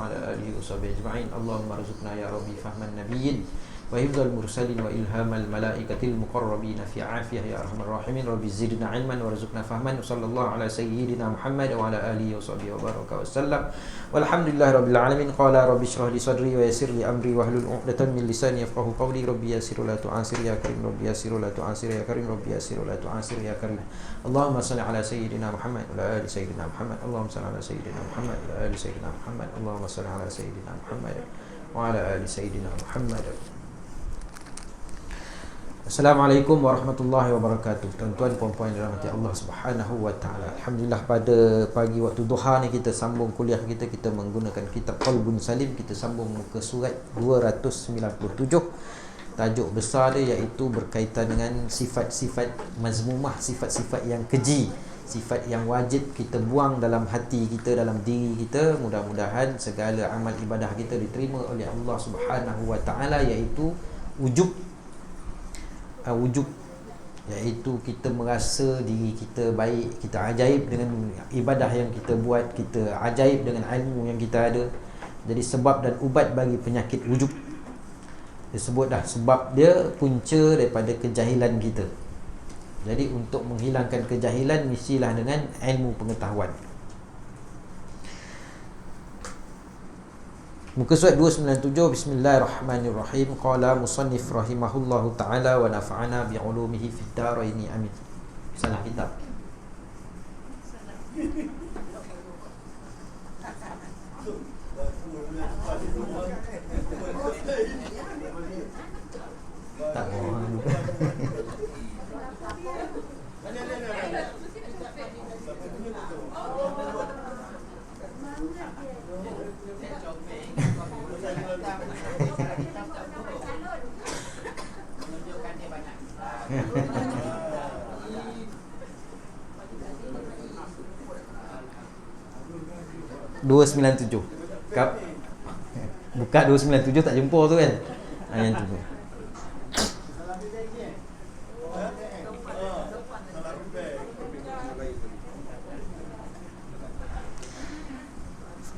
wa ala alihi wa sahbihi ajma'in. Allahumma rzuqna ya rabbi fahman nabiyyin wa hifdzal mursalin wa ilhamal malaikatil muqarrabin fi afiyah ya arhamar rahimin. Rabbi zidna ilman warzuqna fahman. Sallallahu ala sayyidina Muhammad wa ala alihi wa sahbihi wa baraka wa sallam. Walhamdulillahi rabbil alamin. Qala rabbi shrah li sadri wa yassir li amri wahlul 'uqdatam min lisani yafqahu qawli. Rabbi yassir wa la tu'ansir ya karim. Rabbi yassir wa la tu'ansir ya karim. Rabbi yassir wa la tu'ansir ya karim. Allahumma salli ala sayyidina Muhammad wa ala ali sayyidina Muhammad. Allahumma salli ala sayyidina Muhammad wa ala ali sayyidina Muhammad. Allahumma salli ala sayyidina Muhammad wa ala ali sayyidina Muhammad. Assalamualaikum warahmatullahi wabarakatuh. Tuan-tuan puan-puan dirahmati Allah Subhanahu wa taala. Alhamdulillah, pada pagi waktu duha ni kita sambung kuliah kita. Kita menggunakan kitab Qalbun Salim. Kita sambung muka surat 297. Tajuk besar dia iaitu berkaitan dengan sifat-sifat mazmumah, sifat-sifat yang keji, sifat yang wajib kita buang dalam hati kita, dalam diri kita. Mudah-mudahan segala amal ibadah kita diterima oleh Allah Subhanahu wa taala, iaitu wujub, iaitu kita merasa diri kita baik, kita ajaib dengan ibadah yang kita buat, kita ajaib dengan ilmu yang kita ada. Jadi sebab dan ubat bagi penyakit wujub. Dia sebut dah, sebab dia punca daripada kejahilan kita. Jadi untuk menghilangkan kejahilan mestilah dengan ilmu pengetahuan. Muka surat 297. Bismillahirrahmanirrahim. Qala musannif rahimahullahu ta'ala wa nafa'ana bi'ulumihi fid daraini amin. Salah kitab. Tak mohon. Dua 297. Buka 297 tak jumpa tu kan. Yang tu.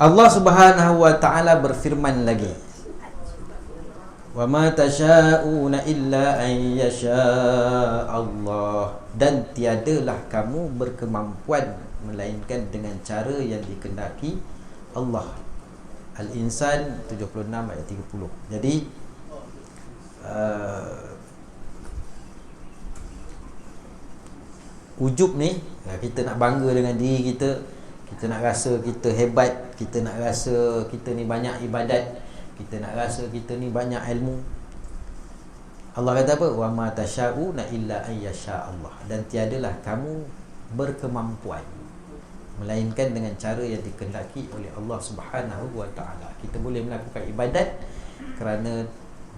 Allah Subhanahu wa taala berfirman lagi, wa ma tasyauna illa an yasha Allah, dan tiadalah kamu berkemampuan melainkan dengan cara yang dikehendaki Allah. Al-Insan 76 ayat 30. Jadi ujub ni, kita nak bangga dengan diri kita, kita nak rasa kita hebat, kita nak rasa kita ni banyak ibadat, kita nak rasa kita ni banyak ilmu. Allah kata apa? Wa ma tasyauna illa ay yasha Allah, dan tiadalah kamu berkemampuan melainkan dengan cara yang dikehendaki oleh Allah Subhanahu wa taala. Kita boleh melakukan ibadat kerana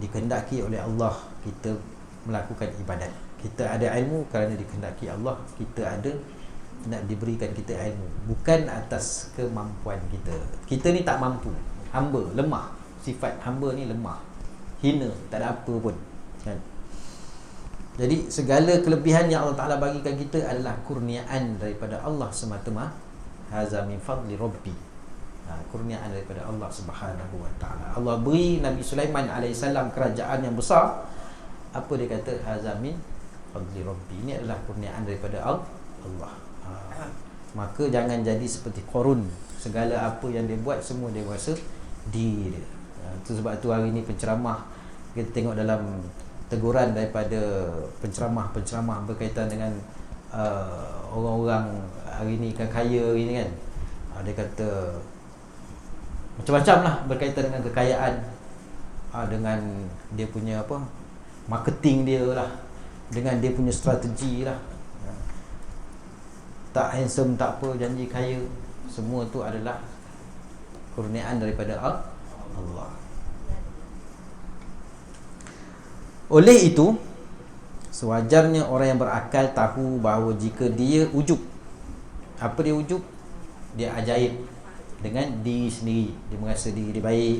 dikehendaki oleh Allah kita melakukan ibadat. Kita ada ilmu kerana dikehendaki Allah kita ada, nak diberikan kita ilmu, bukan atas kemampuan kita. Kita ni tak mampu, hamba, lemah. Sifat hamba ni lemah, hina, tak ada apa pun kan? Jadi segala kelebihan yang Allah Ta'ala bagikan kita adalah kurniaan daripada Allah semata-mata. Haza min fadli Rabbi. Kurniaan daripada Allah Subhanahu wa ta'ala. Allah beri Nabi Sulaiman AS kerajaan yang besar. Apa dia kata? Haza min fadli Rabbi. Ini adalah kurniaan daripada Allah. Maka jangan jadi seperti Qarun. Segala apa yang dia buat semua dia rasa diri dia. Itu sebab tu hari ni penceramah, kita tengok dalam teguran daripada penceramah berkaitan dengan orang-orang hari ni kaya hari ni kan. Dia kata macam-macam lah berkaitan dengan kekayaan, dengan dia punya apa, marketing dia lah, dengan dia punya strategi lah. Tak handsome, tak apa, janji kaya. Semua tu adalah kurniaan daripada Allah. Oleh itu, sewajarnya orang yang berakal tahu bahawa jika dia ujub, apa dia ujub? Dia ajaib dengan diri sendiri. Dia merasa diri dia baik,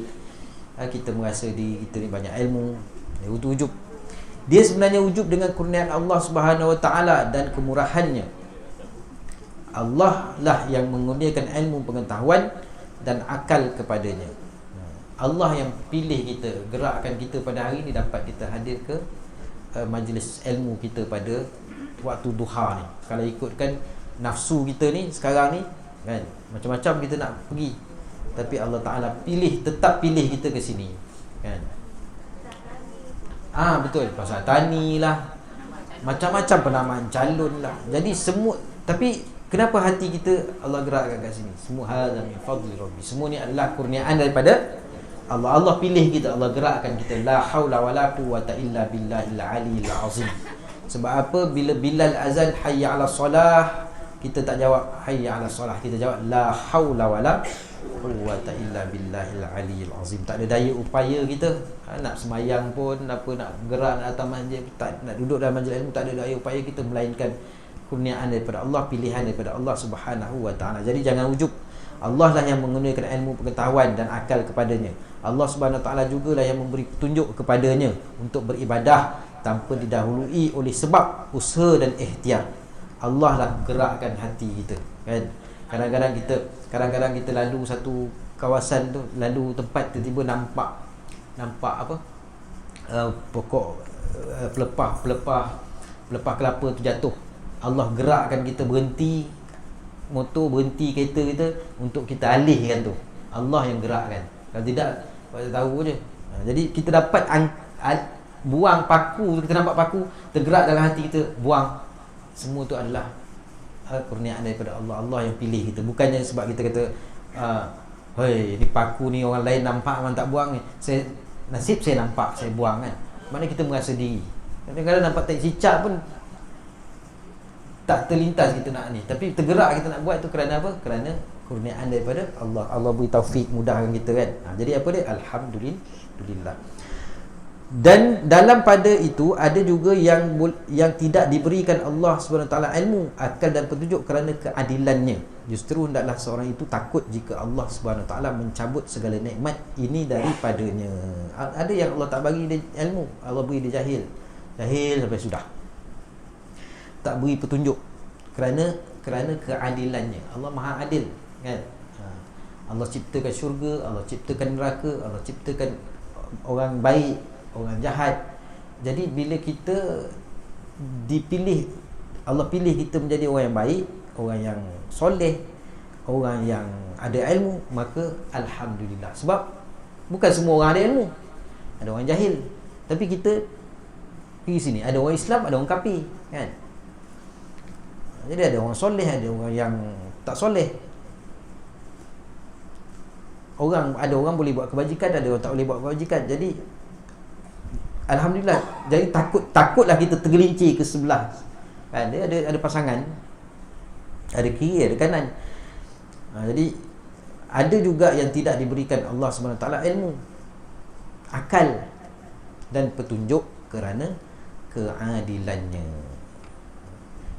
kita merasa diri kita ni banyak ilmu. Dia ujub. Dia sebenarnya ujub dengan kurniaan Allah Subhanahu wa taala dan kemurahannya. Allah lah yang mengurniakan ilmu pengetahuan dan akal kepadanya. Allah yang pilih kita, gerakkan kita pada hari ni dapat kita hadir ke majlis ilmu kita pada waktu duha ni. Kalau ikutkan nafsu kita ni sekarang ni kan, macam-macam kita nak pergi, tapi Allah Ta'ala tetap pilih kita ke sini kan. Betul, pasal tani lah, macam-macam penamaan calon lah. Jadi semua, tapi kenapa hati kita Allah gerakkan kat sini? Semua hadza min fadli rabbi. Semua ni adalah kurniaan daripada Allah. Allah pilih kita, Allah gerakkan kita. La haula wala quwwata illa billahil aliyil azim. Sebab apa? Bila Bilal azan hayya 'ala solah, kita tak jawab hayya 'ala solah, kita jawab la haula wala quwwata illa billahil aliyil azim. Tak ada daya upaya kita nak semayang pun, apa nak gerak nak datang masjid, tak nak duduk dalam majlis ilmu, tak ada daya upaya kita, melainkan kurniaan daripada Allah, pilihan daripada Allah Subhanahu wa taala. Jadi jangan ujub. Allah lah yang menggunakan ilmu pengetahuan dan akal kepadanya. Allah Subhanahu wa taala jugalah yang memberi petunjuk kepadanya untuk beribadah tanpa didahului oleh sebab usaha dan ikhtiar. Allah lah gerakkan hati kita kan. Kadang-kadang kita lalu satu kawasan tu, lalu tempat tiba-tiba nampak apa? Pokok pelepah kelapa tu jatuh. Allah gerakkan kita berhenti motor, berhenti kereta kita untuk kita alihkan tu. Allah yang gerakkan. Kalau tidak, kita tahu je. Jadi kita dapat buang paku, kita nampak paku tergerak dalam hati kita, buang. Semua tu adalah kurniaan daripada Allah. Allah yang pilih kita. Bukannya sebab kita kata hei, ni paku ni orang lain nampak, orang tak buang ni, nasib saya nampak, saya buang kan. Maknanya kita merasa diri. Kadang-kadang nampak tak cicak pun tak terlintas kita nak ni, tapi tergerak kita nak buat tu kerana apa? Kerana kurniaan daripada Allah. Allah beri taufik, mudahkan kita kan. Jadi apa dia? Alhamdulillah. Dan dalam pada itu ada juga yang tidak diberikan Allah SWT ilmu, akal dan petunjuk kerana keadilannya. Justru hendaklah seorang itu takut jika Allah SWT mencabut segala nikmat ini daripadanya. Ada yang Allah tak bagi dia ilmu, Allah beri dia jahil sampai sudah, tak beri petunjuk kerana keadilannya. Allah Maha Adil kan. Allah ciptakan syurga, Allah ciptakan neraka, Allah ciptakan orang baik, orang jahat. Jadi bila kita dipilih, Allah pilih kita menjadi orang yang baik, orang yang soleh, orang yang ada ilmu, maka alhamdulillah. Sebab bukan semua orang ada ilmu, ada orang jahil. Tapi kita pergi sini, ada orang Islam, ada orang kafir kan. Jadi ada orang soleh, ada orang yang tak soleh. Ada orang boleh buat kebajikan, ada orang tak boleh buat kebajikan. Jadi alhamdulillah. Jadi takutlah kita tergelincir ke sebelah kan. Dia ada pasangan, ada kiri, ada kanan. Jadi ada juga yang tidak diberikan Allah SWT ilmu, akal dan petunjuk kerana keadilannya.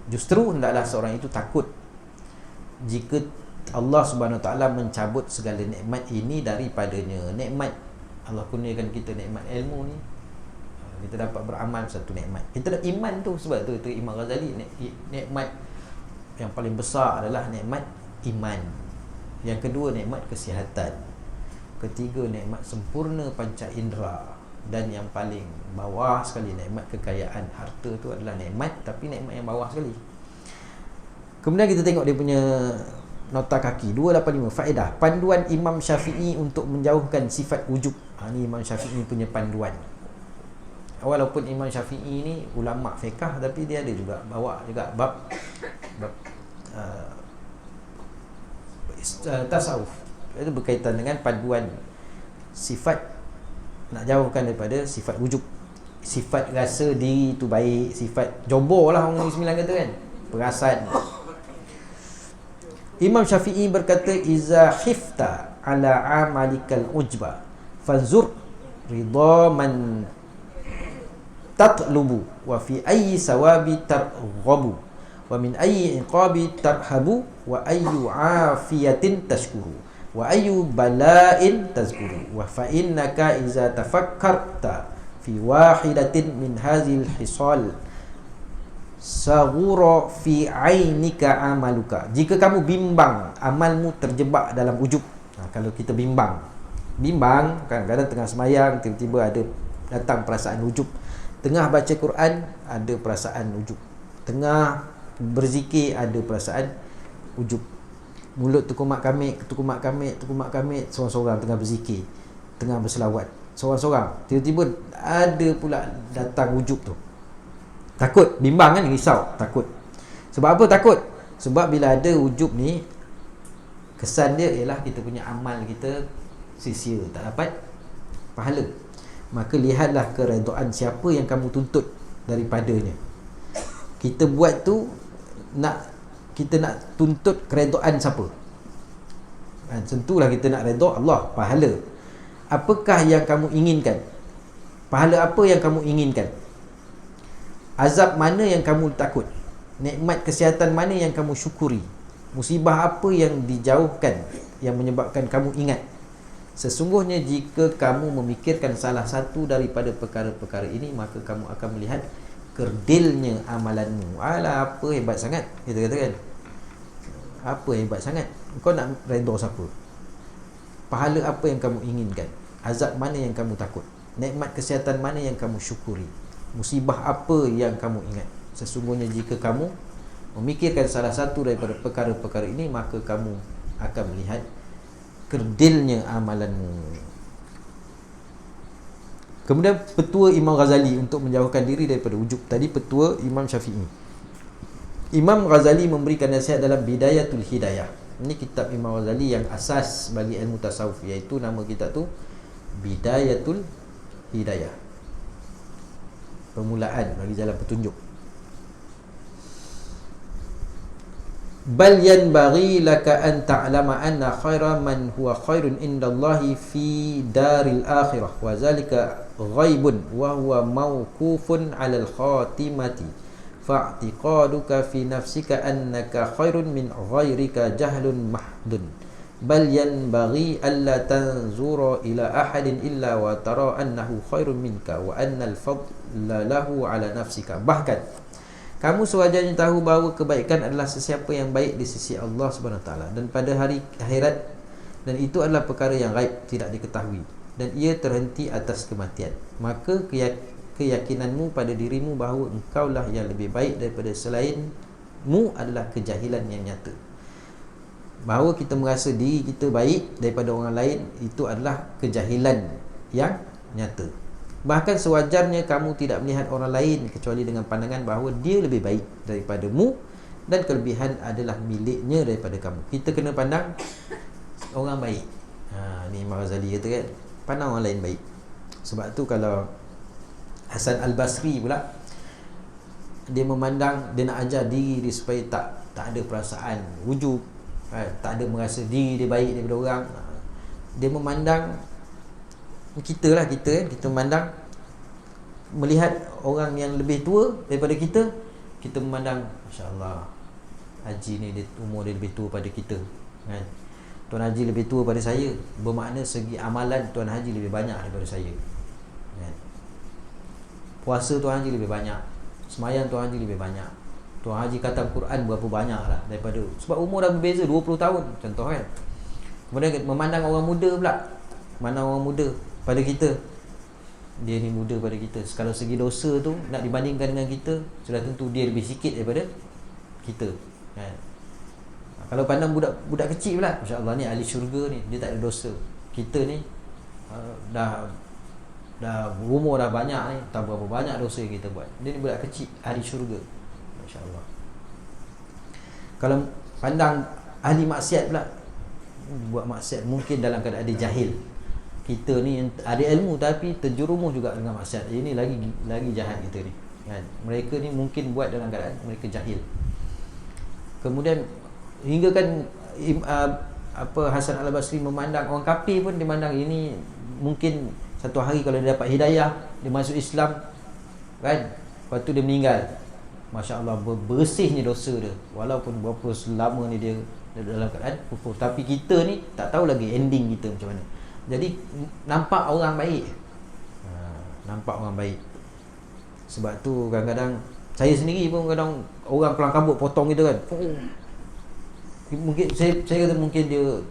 Justru hendaklah seorang itu takut jika Allah Subhanahu Wa Taala mencabut segala nikmat ini daripadanya. Nikmat Allah kurniakan kita, nikmat ilmu ni, kita dapat beramal, satu nikmat. Kita ada iman tu, sebab tu Imam Ghazali, nikmat yang paling besar adalah nikmat iman. Yang kedua nikmat kesihatan. Ketiga nikmat sempurna panca indera. Dan yang paling bawah sekali nikmat kekayaan harta tu adalah nikmat, tapi nikmat yang bawah sekali. Kemudian kita tengok dia punya nota kaki 285, faedah panduan Imam Syafi'i untuk menjauhkan sifat wujub. Ni Imam Syafi'i punya panduan. Walaupun Imam Syafi'i ni ulama fiqh, tapi dia ada juga bawa juga bab tasawuf. Itu berkaitan dengan panduan sifat, nak jauhkan daripada sifat wujub. Sifat rasa diri tu baik, sifat jobor lah orang Islam kata kan, perasaan. Imam Syafi'i berkata, iza khifta ala amalikal ujba fanzur ridha man tatlubu wa fi ayyi sawabi targhabu wa min ayyi iqabi tarhabu wa ayyu afiyatin tashkuru wa ayyu bala'in tazkuru wa fa innaka iza tafakkarta fi wahidatin min hazil hisal saghura fi ainika amaluka. Jika kamu bimbang, amalmu terjebak dalam ujub. kalau kita bimbang, kadang-kadang tengah semayang tiba-tiba ada datang perasaan ujub, tengah baca Quran ada perasaan ujub, tengah berzikir ada perasaan ujub, mulut tukumak kamik, seorang-seorang tengah berzikir, tengah berselawat, seorang-seorang tiba-tiba ada pula datang ujub tu. Takut, bimbang kan, risau, takut. Sebab apa takut? Sebab bila ada ujub ni, kesan dia ialah kita punya amal kita sia-sia, tak dapat pahala. Maka lihatlah keredaan siapa yang kamu tuntut daripadanya. Kita buat tu kita nak tuntut keredaan siapa? Tentulah kita nak redha Allah, pahala. Apakah yang kamu inginkan? Pahala apa yang kamu inginkan? Azab mana yang kamu takut? Nikmat kesihatan mana yang kamu syukuri? Musibah apa yang dijauhkan, yang menyebabkan kamu ingat? Sesungguhnya jika kamu memikirkan salah satu daripada perkara-perkara ini, maka kamu akan melihat kerdilnya amalanmu. Alah, apa hebat sangat, kita kata kan. Apa hebat sangat? Kau nak redha siapa? Pahala apa yang kamu inginkan? Azab mana yang kamu takut? Nikmat kesihatan mana yang kamu syukuri? Musibah apa yang kamu ingat? Sesungguhnya jika kamu memikirkan salah satu daripada perkara-perkara ini, maka kamu akan melihat kerdilnya amalanmu. Kemudian petua Imam Ghazali untuk menjauhkan diri daripada ujub. Tadi petua Imam Syafi'i. Imam Ghazali memberikan nasihat dalam Bidayatul Hidayah. Ini kitab Imam Ghazali yang asas bagi ilmu tasawuf, iaitu nama kitab tu Bidayatul Hidayah, permulaan bagi jalan petunjuk. Bal yanbaghi laka an ta'lama anna khaira man huwa khairun indallahi fi daril akhirah wa zalika ghaibun wa huwa mawqufun 'alal khatimati fa'tiqaduka fi nafsika annaka khairun min ghairika jahlun mahdun bal yanbaghi alla tanzura ila ahadin illa wa tara annahu khairun minka wa annal fadla lahu 'ala nafsika. Bahkan kamu sewajarnya tahu bahawa kebaikan adalah sesiapa yang baik di sisi Allah SWT dan pada hari akhirat, dan itu adalah perkara yang gaib, tidak diketahui, dan ia terhenti atas kematian. Maka keyakinanmu pada dirimu bahawa engkaulah yang lebih baik daripada selainmu adalah kejahilan yang nyata. Bahawa kita merasa diri kita baik daripada orang lain, itu adalah kejahilan yang nyata. Bahkan sewajarnya kamu tidak melihat orang lain kecuali dengan pandangan bahawa dia lebih baik daripadamu dan kelebihan adalah miliknya daripada kamu. Kita kena pandang orang baik. Ni Imam Ghazali kata kan, pandang orang lain baik. Sebab tu kalau Hasan Al-Basri pula, dia memandang, dia nak ajar diri dia supaya tak ada perasaan wujub, tak ada merasa diri dia baik daripada orang. Dia memandang kita memandang, melihat orang yang lebih tua daripada kita, kita memandang, Masya-Allah, Haji ni umur dia lebih tua pada kita, kan? Tuan Haji lebih tua pada saya, bermakna segi amalan Tuan Haji lebih banyak daripada saya, kan? Puasa Tuan Haji lebih banyak, sembahyang Tuan Haji lebih banyak, Tuan Haji khatam Quran berapa banyak lah daripada, sebab umur dah berbeza 20 tahun contoh, kan? Kemudian memandang orang muda pula, mana orang muda pada kita, dia ni muda pada kita. Kalau segi dosa tu nak dibandingkan dengan kita, sudah tentu dia lebih sikit daripada kita, kan? Kalau pandang budak kecil pula, Masya-Allah, ni ahli syurga ni, dia tak ada dosa. Kita ni dah umur dah banyak ni, tak berapa banyak dosa yang kita buat. Dia ni budak kecil, ahli syurga, Masya-Allah. Kalau pandang ahli maksiat pula, buat maksiat mungkin dalam keadaan dia jahil. Kita ni ada ilmu tapi terjerumus juga dengan maksiat. Ini lagi jahat kita ni, kan? Mereka ni mungkin buat dalam keadaan mereka jahil. Kemudian hingga kan Hasan Al-Basri memandang orang kafir pun, dia memandang ini mungkin satu hari kalau dia dapat hidayah, dia masuk Islam, kan? Lepas tu dia meninggal, Masya-Allah, bersihnya dosa dia, walaupun berapa lama ni dia dalam keadaan kufur. Tapi kita ni tak tahu lagi ending kita macam mana. Jadi nampak orang baik, nampak orang baik. Sebab tu kadang-kadang saya sendiri pun kadang orang kelang kabut potong kita, kan? Mungkin saya kata mungkin dia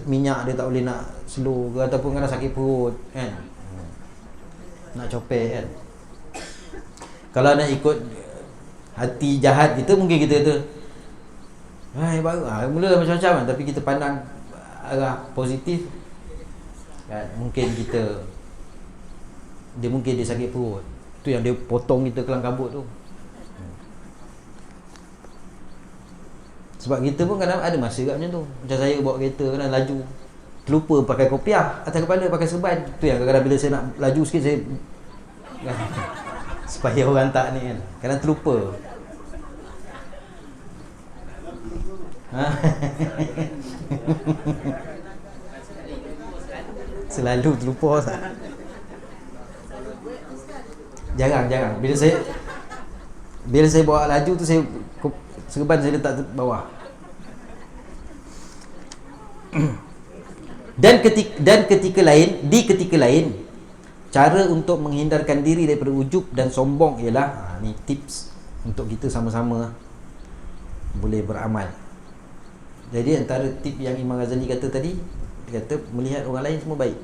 minyak dia tak boleh nak slow ke, ataupun kadang sakit perut kan, nak copek kan. Kalau nak ikut hati jahat kita, mungkin kita kata baru mula macam-macam kan, tapi kita pandang arah positif kan, mungkin dia sakit perut, tu yang dia potong kita kelang kabut tu. Sebab kita pun kadang ada masa kat macam tu. Macam saya bawa kereta kadang laju, terlupa pakai kopiah atas kepala, pakai serban. Tu yang kadang-kadang bila saya nak laju sikit, saya supaya orang tak ni kan, kadang terlupa. Selalu terlupa. Jarang. Bila saya bawa laju tu, saya serban saya letak bawah. Dan ketika lain, cara untuk menghindarkan diri daripada ujub dan sombong ialah, ni tips untuk kita sama-sama boleh beramal. Jadi antara tip yang Imam Ghazali kata tadi, dia kata melihat orang lain semua baik.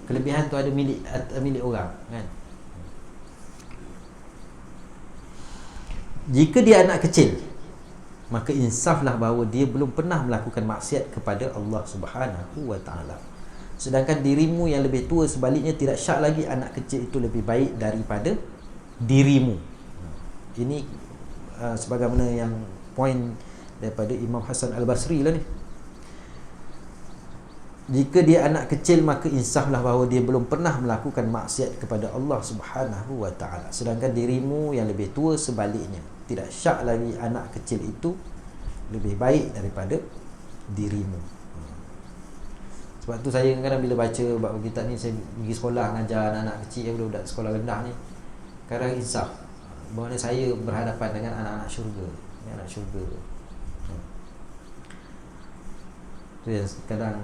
Kelebihan tu ada milik orang kan. Jika dia anak kecil, maka insaflah bahawa dia belum pernah melakukan maksiat kepada Allah Subhanahu wa ta'ala. Sedangkan dirimu yang lebih tua sebaliknya, tidak syak lagi anak kecil itu lebih baik daripada dirimu. Ini sebagaimana yang poin daripada Imam Hasan Al-Basri lah ni. Jika dia anak kecil, maka insaflah bahawa dia belum pernah melakukan maksiat kepada Allah Subhanahu wa ta'ala. Sedangkan dirimu yang lebih tua sebaliknya, tidak syak lagi anak kecil itu lebih baik daripada dirimu. Sebab tu saya kadang bila baca bab kitab ni, saya pergi sekolah mengajar anak-anak kecil, budak-budak sekolah rendah ni, kadang insaf bahawa saya berhadapan dengan anak-anak syurga. Anak syurga tu yang kadang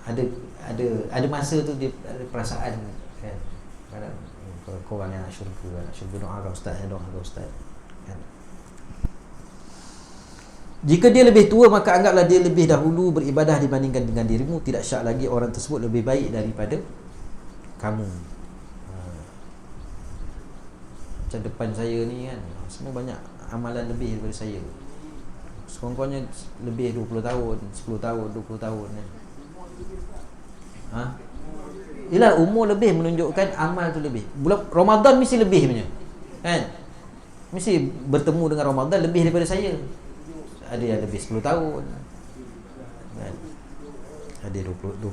ada masa tu dia ada perasaan kan, kadang korang yang anak syurga doa kau ustaz, kan. Jika dia lebih tua, maka anggaplah dia lebih dahulu beribadah dibandingkan dengan dirimu. Tidak syak lagi orang tersebut lebih baik daripada kamu. Macam depan saya ni kan, semua banyak amalan lebih daripada saya. Sekurang-kurangnya lebih 20 tahun, 10 tahun, 20 tahun kan. Yelah, umur lebih menunjukkan amal tu lebih. Bulan Ramadan mesti lebih punya kan, mesti bertemu dengan Ramadan lebih daripada saya. Ada yang lebih 10 tahun kan? Ada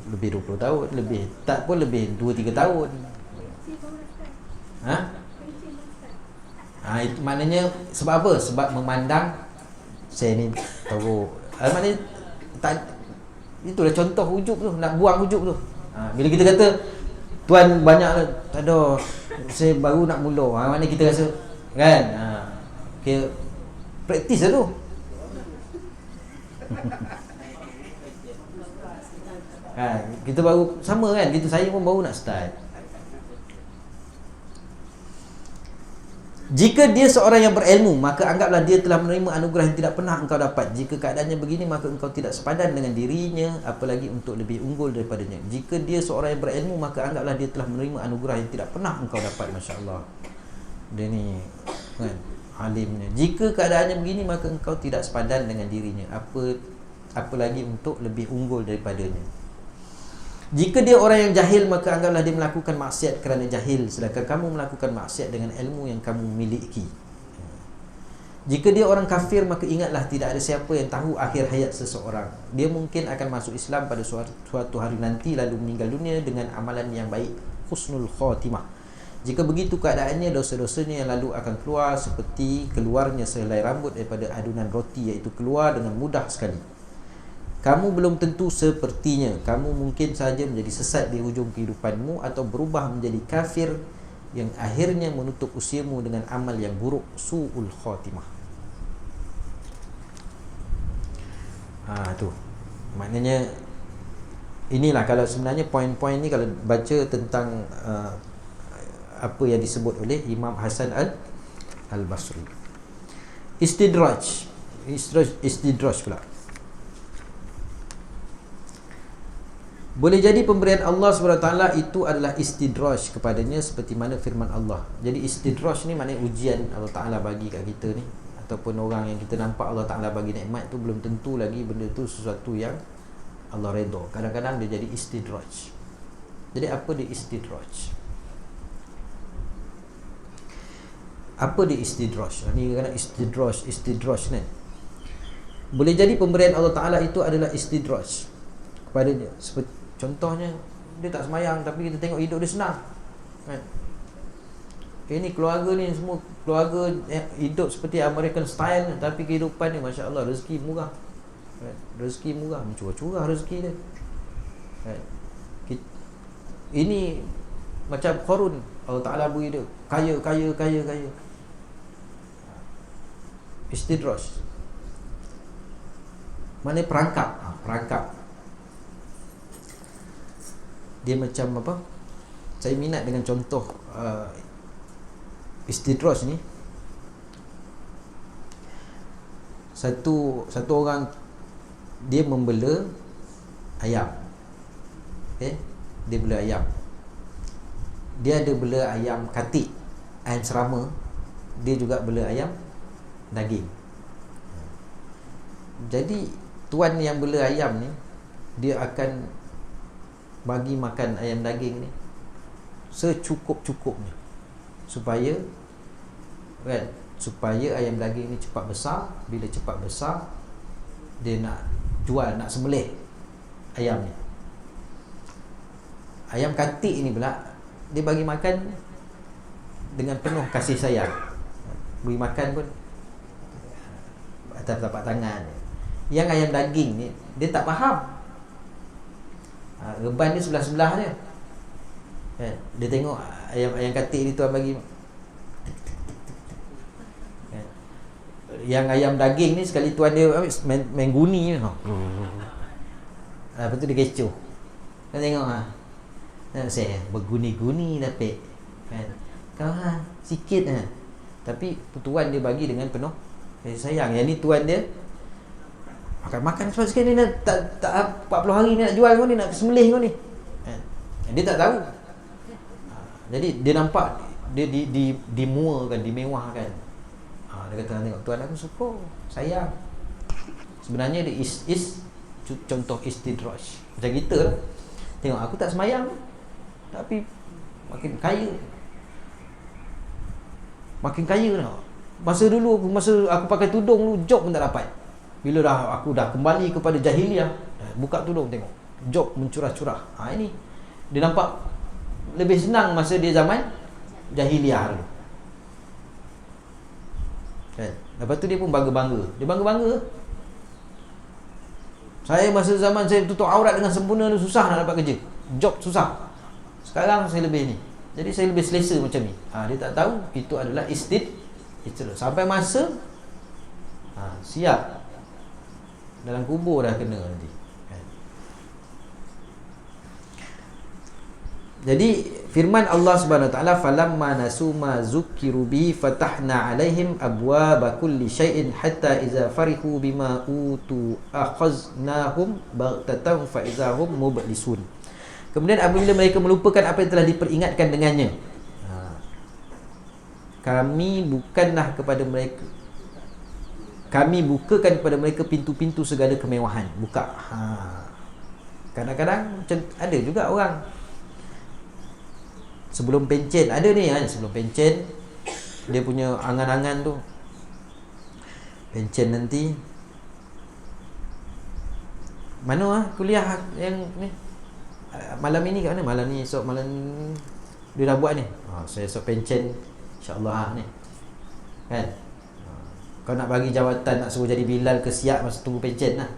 lebih 20 tahun, lebih tak pun lebih 2-3 tahun. Itu maknanya sebab apa? Sebab memandang saya ni tahu. Maknanya tak, itulah contoh ujub tu, nak buang ujub tu. Bila kita kata tuan banyak, tak ada, saya baru nak mula, maknanya kita rasa kan, okay, praktis lah tu. Kita baru sama kan, kita, saya pun baru nak start. Jika dia seorang yang berilmu, maka anggaplah dia telah menerima anugerah yang tidak pernah engkau dapat. Jika keadaannya begini, maka engkau tidak sepadan dengan dirinya, apalagi untuk lebih unggul daripadanya. Jika dia seorang yang berilmu, maka anggaplah dia telah menerima anugerah yang tidak pernah engkau dapat. Masya Allah, dia ni kan alimnya. Jika keadaannya begini, maka engkau tidak sepadan dengan dirinya, apalagi untuk lebih unggul daripadanya. Jika dia orang yang jahil, maka anggaplah dia melakukan maksiat kerana jahil, sedangkan kamu melakukan maksiat dengan ilmu yang kamu miliki. Jika dia orang kafir, maka ingatlah tidak ada siapa yang tahu akhir hayat seseorang. Dia mungkin akan masuk Islam pada suatu hari nanti, lalu meninggal dunia dengan amalan yang baik, husnul khatimah. Jika begitu keadaannya, dosa-dosanya yang lalu akan keluar seperti keluarnya sehelai rambut daripada adunan roti, iaitu keluar dengan mudah sekali. Kamu belum tentu sepertinya. Kamu mungkin saja menjadi sesat di hujung kehidupanmu, atau berubah menjadi kafir yang akhirnya menutup usiamu dengan amal yang buruk, su'ul khatimah. Tu maknanya, inilah kalau sebenarnya poin-poin ni kalau baca tentang apa yang disebut oleh Imam Hasan Al-Basri. Istidraj pula. Boleh jadi pemberian Allah SWT itu adalah istidraj kepadanya, seperti mana firman Allah. Jadi istidraj ni maknanya ujian Allah Ta'ala bagi kat kita ni, ataupun orang yang kita nampak Allah Ta'ala bagi nikmat tu, belum tentu lagi benda tu sesuatu yang Allah redha. Kadang-kadang dia jadi istidraj. Jadi apa dia istidraj? Apa dia istidraj? Ni kena istidraj ni. Boleh jadi pemberian Allah Ta'ala itu adalah istidraj kepadanya. Seperti contohnya, dia tak semayang tapi kita tengok hidup dia senang, kan? Ini keluarga ni semua keluarga hidup seperti American style, tapi kehidupan ni Masya Allah, rezeki murah, kan? Rezeki murah, mencurah-curah rezeki dia, kan? Ini macam Qarun, Allah Ta'ala beri dia kaya. Istidraj mana perangkap. Dia macam apa? Saya minat dengan contoh istidraj ni. Satu orang dia membela ayam. Okey, dia bela ayam. Dia ada bela ayam katik, ayam serama. Dia juga bela ayam daging. Jadi tuan yang bela ayam ni, dia akan bagi makan ayam daging ni secukup-cukupnya, supaya ayam daging ni cepat besar. Bila cepat besar, dia nak jual, nak sembelih ayam ni. Ayam katik ni pula, dia bagi makan dengan penuh kasih sayang. Beri makan pun atas tapak tangan. Yang ayam daging ni, dia tak faham. Reban dia sebelah-sebelah dia, kan? Dia tengok ayam katik ni tuan bagi, kan? Yang ayam daging ni sekali tuan dia main guni, lepas tu dia kecoh. Kau tengok saya berguni-guni dapat, kan? Kau sikit tapi tuan dia bagi dengan penuh kasih sayang. Yang ni tuan dia makan sikit ni, tak 40 hari ni nak jual kau ni, nak sembelih kau ni, dia tak tahu. Jadi dia nampak dia dimuakan, dimewahkan. Dia kata, tengok tuan aku suka, sayang. Sebenarnya dia is contoh istidraj. Macam kita lah, tengok aku tak semayang tapi makin kaya lah. Masa aku pakai tudung dulu, job pun tak dapat. Bila aku dah kembali kepada jahiliah, buka tudung tengok, job mencurah-curah. Ini dia nampak lebih senang masa dia zaman jahiliah dulu, kan? Lepas tu dia pun bangga-bangga. Saya masa zaman saya tutup aurat dengan sempurna tu, susah nak dapat kerja, job susah. Sekarang saya lebih ni, jadi saya lebih selesa macam ni. Dia tak tahu itu adalah istidraj. Sampai masa siap dalam kubur dah kena nanti, kan? Jadi firman Allah Subhanahu Wa Taala, falamma nasu ma zukkiru bi fatahna alaihim abwaaba kulli syai'in hatta idza farihu bima utu akhaznahum baghtatan fa idzahum mublisun. Kemudian apabila mereka melupakan apa yang telah diperingatkan dengannya, kami bukakan kepada mereka pintu-pintu segala kemewahan. Buka. Kadang-kadang ada juga orang sebelum pencen, ada ni sebelum pencen dia punya angan-angan tu, pencen nanti mana kuliah yang ni malam ini kat mana? Malam ni, esok malam dia dah buat ni. Saya esok pencen insya-Allah ni, kan? Kau nak bagi jawatan, nak suruh jadi Bilal ke siap masa tunggu pencen lah.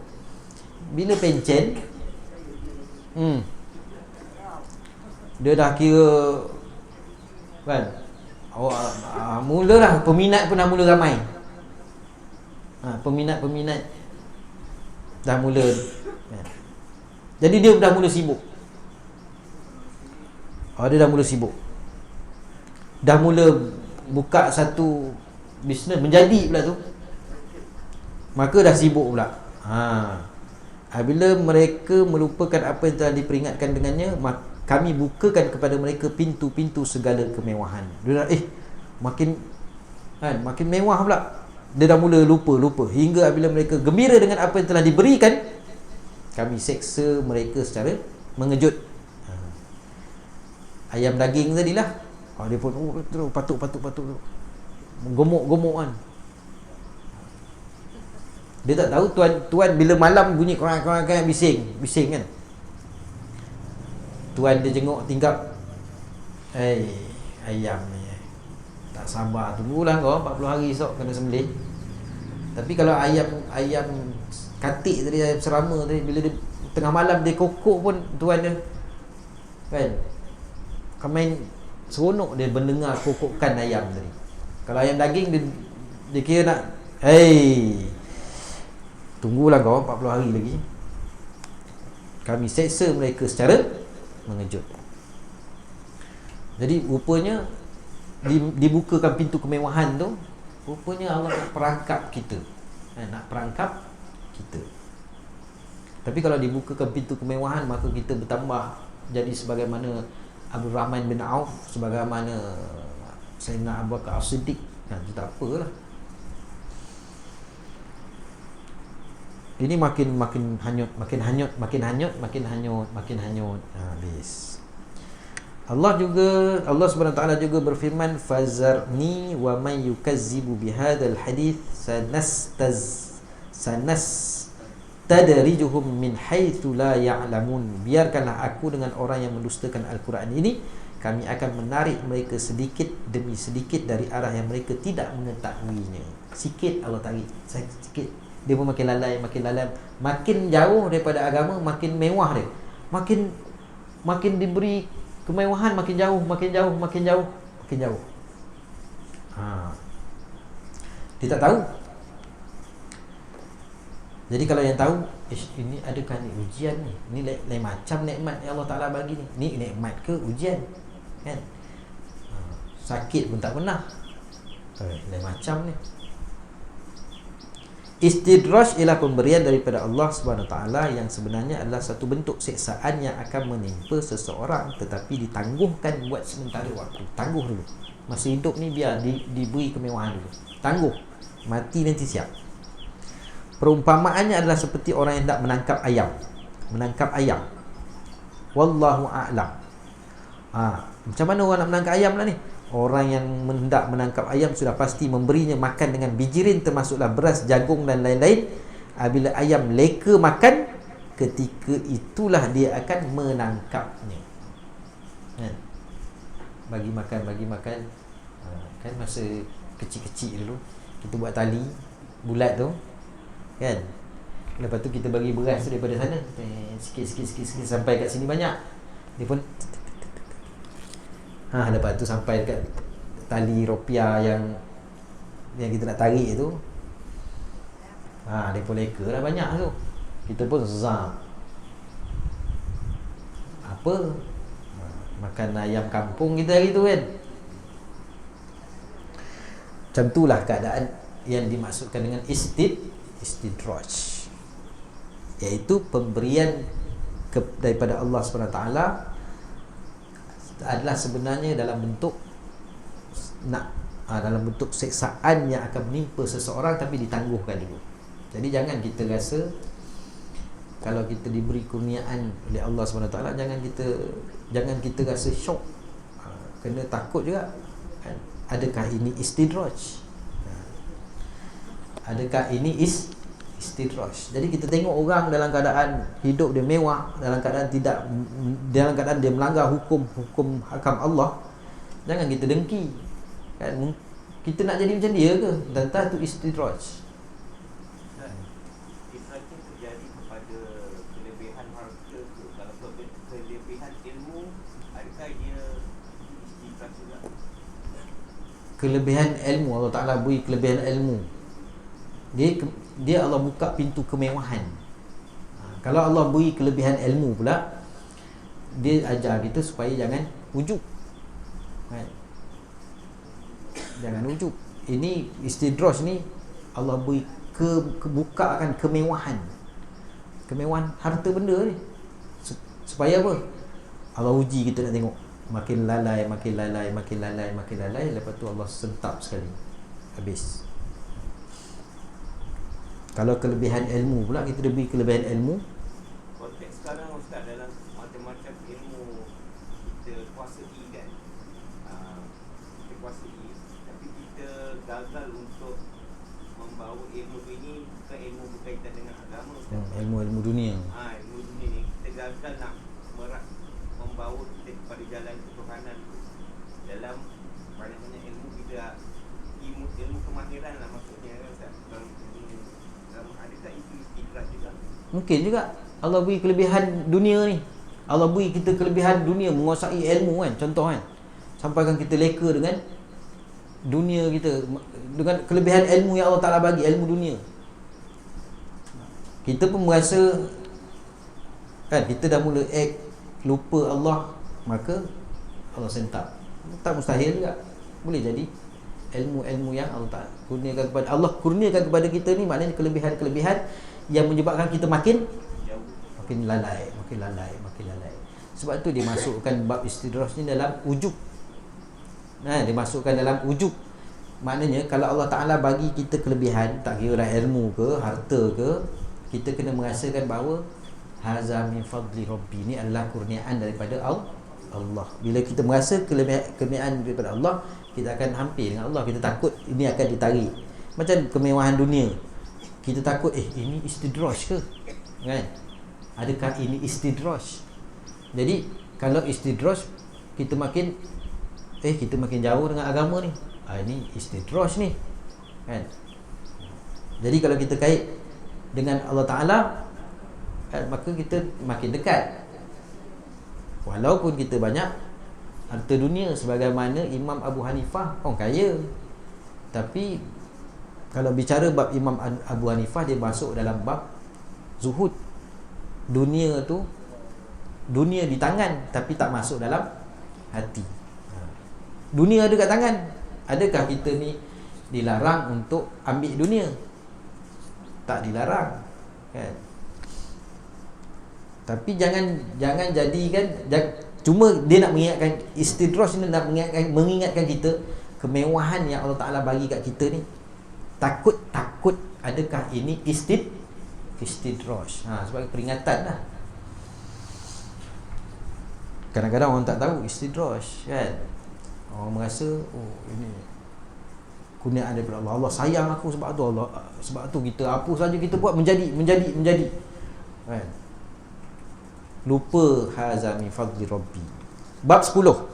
Bila pencen, dia dah kira, kan, mulalah peminat pun dah mula ramai. Peminat dah mula, kan? Jadi dia dah mula sibuk. Dia dah mula sibuk, dah mula buka satu bisnes menjadi pula tu, maka dah sibuk pula. Apabila mereka melupakan apa yang telah diperingatkan dengannya, kami bukakan kepada mereka pintu-pintu segala kemewahan. Dia dah, makin makin mewah pula. Dia dah mula lupa hingga apabila mereka gembira dengan apa yang telah diberikan, kami seksa mereka secara mengejut. Ayam daging tadilah, dia pun patuk gemuk kan. Dia tak tahu tuan bila malam bunyi korang bising kan. Tuan dia jenguk tingkap, ayam ni tak sabar, tunggulah kau 40 hari esok kena sembelih. Tapi kalau ayam katik tadi, ayam serama tadi, bila dia tengah malam dia kokok pun tuan dia kan, main seronok dia mendengar kokokan ayam tadi. Kalau ayam daging dia kira nak, tunggulah kau 40 hari lagi. Kami seksa mereka secara mengejut. Jadi rupanya dibukakan pintu kemewahan tu, rupanya Allah nak perangkap kita. Tapi kalau dibukakan pintu kemewahan, maka kita bertambah jadi sebagaimana Abdul Rahman bin Auf, sebagaimana Sayyidina Abu Bakar As-Siddiq. Itu tak apalah. Ini makin hanyut. Habis. Allah Subhanahu wa taala juga berfirman, fazarni wa man yukazzibu bihadzal hadits sanastadrijuhum min haitsu la ya'lamun. Biarkanlah aku dengan orang yang mendustakan Al-Quran ini, kami akan menarik mereka sedikit demi sedikit dari arah yang mereka tidak mengetahuinya. Sikit Allah tarik, sikit. Dia pun makin lalai. Makin jauh daripada agama, makin mewah dia. Makin diberi kemewahan, makin jauh. Dia tak tahu. Jadi kalau yang tahu, ini adakah ni ujian ni? Ni lain macam nikmat yang Allah Ta'ala bagi ni. Ni nikmat ke ujian? Kan? Sakit pun tak pernah. Lain macam ni. Istidraj ialah pemberian daripada Allah Subhanahu Taala yang sebenarnya adalah satu bentuk siksaan yang akan menimpa seseorang, tetapi ditangguhkan buat sementara waktu. Tangguh dulu. Masa hidup ni biar diberi kemewahan dulu. Tangguh. Mati nanti siap. Perumpamaannya adalah seperti orang yang hendak menangkap ayam. Wallahu a'lam. Macam mana orang nak menangkap ayam lah ni? Orang yang hendak menangkap ayam sudah pasti memberinya makan dengan bijirin, termasuklah beras, jagung dan lain-lain. Apabila ayam leka makan, ketika itulah dia akan menangkapnya. Bagi makan. Kan masa kecil-kecil dulu kita buat tali bulat tu kan, lepas tu kita bagi beras tu daripada sana sikit sampai kat sini banyak. Dia pun lepas tu sampai dekat tali ropia yang kita nak tarik tu, dia pun leka dah banyak tu. Kita pun makan ayam kampung kita hari tu kan. Macam itulah keadaan yang dimaksudkan dengan istidraj, iaitu pemberian daripada Allah SWT adalah sebenarnya dalam bentuk siksaan yang akan menimpa seseorang, tapi ditangguhkan dulu. Jadi jangan kita rasa kalau kita diberi kurniaan oleh Allah SWT, jangan kita rasa syok, kena takut juga. Adakah ini istidraj? Adakah ini istidraj? Jadi kita tengok orang dalam keadaan hidup dia mewah, dalam keadaan dia melanggar hukum hakam Allah, jangan kita dengki. Kan, kita nak jadi macam dia ke? Tentang itu istidraj. Istidraj terjadi kepada kelebihan harta ke? Kalau kelebihan ilmu, adakah dia istidraj juga? Kelebihan ilmu, Allah Ta'ala beri kelebihan ilmu, dia Allah buka pintu kemewahan. Kalau Allah beri kelebihan ilmu pula, dia ajar kita supaya jangan ujub. Jangan ujub. Ini istidraj ni Allah beri kebukaan kemewahan. kemewahan harta benda ni. Supaya apa? Allah uji kita nak tengok. Makin lalai, makin lalai, makin lalai, makin lalai, lepas tu Allah sentap sekali, habis. Kalau kelebihan ilmu pula, kita lebih kelebihan ilmu. Konteks sekarang Ustaz, dalam macam-macam ilmu kita kuasai kan, kita kuasai, tapi kita gagal untuk membawa ilmu ini ke ilmu berkaitan dengan agama Ustaz. Ilmu dunia. Ilmu dunia ni kita gagal nak membawa kita kepada jalan ketuhanan dalam banyak-banyak ilmu kita, ilmu kemahiran lah maksudnya kan Ustaz. Adakah itu istidrak juga? Mungkin juga Allah beri kelebihan dunia ni. Allah beri kita kelebihan dunia, menguasai ilmu kan, contoh kan, sampaikan kita leka dengan dunia kita, dengan kelebihan ilmu yang Allah Ta'ala bagi, ilmu dunia. Kita pun merasa kan, kita dah mula lupa Allah, maka Allah sentap. Tak mustahil juga, boleh jadi ilmu-ilmu yang Allah Ta'ala kurniakan kepada, Allah kurniakan kepada kita ni, maknanya kelebihan-kelebihan yang menyebabkan kita makin lalai, makin lalai, makin lalai. Sebab tu dia masukkan bab istidraj ni dalam ujub. Dia masukkan dalam ujub. Maknanya kalau Allah Ta'ala bagi kita kelebihan, tak kira dah ilmu ke, harta ke, kita kena merasakan bahawa haza min fadli rabbi, ni adalah kurniaan daripada Allah. Bila kita merasa kelebihan daripada Allah, kita akan hampir dengan Allah. Kita takut ini akan ditarik. Macam kemewahan dunia, kita takut ini istidraj ke, kan? Adakah ini istidraj? Jadi kalau istidraj, kita makin jauh dengan agama ni. Ini istidraj ni, kan? Jadi kalau kita kait dengan Allah Ta'ala, maka kita makin dekat. Walaupun kita banyak harta dunia, sebagaimana Imam Abu Hanifah orang kaya, tapi kalau bicara bab Imam Abu Hanifah, dia masuk dalam bab zuhud. Dunia tu, dunia di tangan tapi tak masuk dalam hati. Dunia ada kat tangan. Adakah kita ni dilarang untuk ambil dunia? Tak dilarang, kan? Tapi jangan jadikan, cuma dia nak mengingatkan, istidraj ni nak mengingatkan kita kemewahan yang Allah Ta'ala bagi kat kita ni. Takut adakah ini istidraj. Sebagai peringatan lah. Kadang-kadang orang tak tahu istidraj, kan? Orang merasa ini kurniaan daripada Allah. Allah sayang aku, sebab tu kita apa saja kita buat menjadi, kan? Lupa haza min fadli rabbi. Bab 10,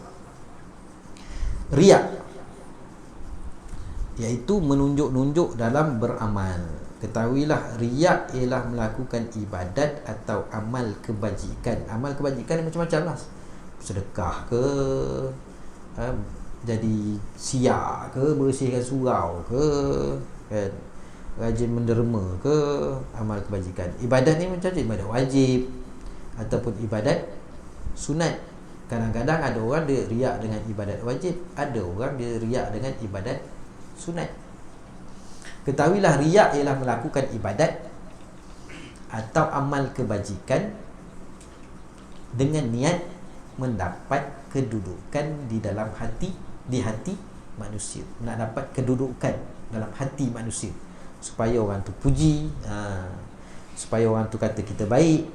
riya, iaitu menunjuk-nunjuk dalam beramal. Ketahuilah, riya ialah melakukan ibadat atau amal kebajikan. Amal kebajikan macam-macam lah. Sedekah ke, jadi siap ke, bersihkan surau ke, kan? Rajin menderma ke, amal kebajikan. Ibadat ni macam-macam, ibadat wajib ataupun ibadat sunat. Kadang-kadang ada orang dia riak dengan ibadat wajib, ada orang dia riak dengan ibadat sunat. Ketahuilah, riak ialah melakukan ibadat atau amal kebajikan dengan niat mendapat kedudukan di dalam hati, di hati manusia. Nak dapat kedudukan dalam hati manusia, supaya orang tu puji, supaya orang tu kata kita baik,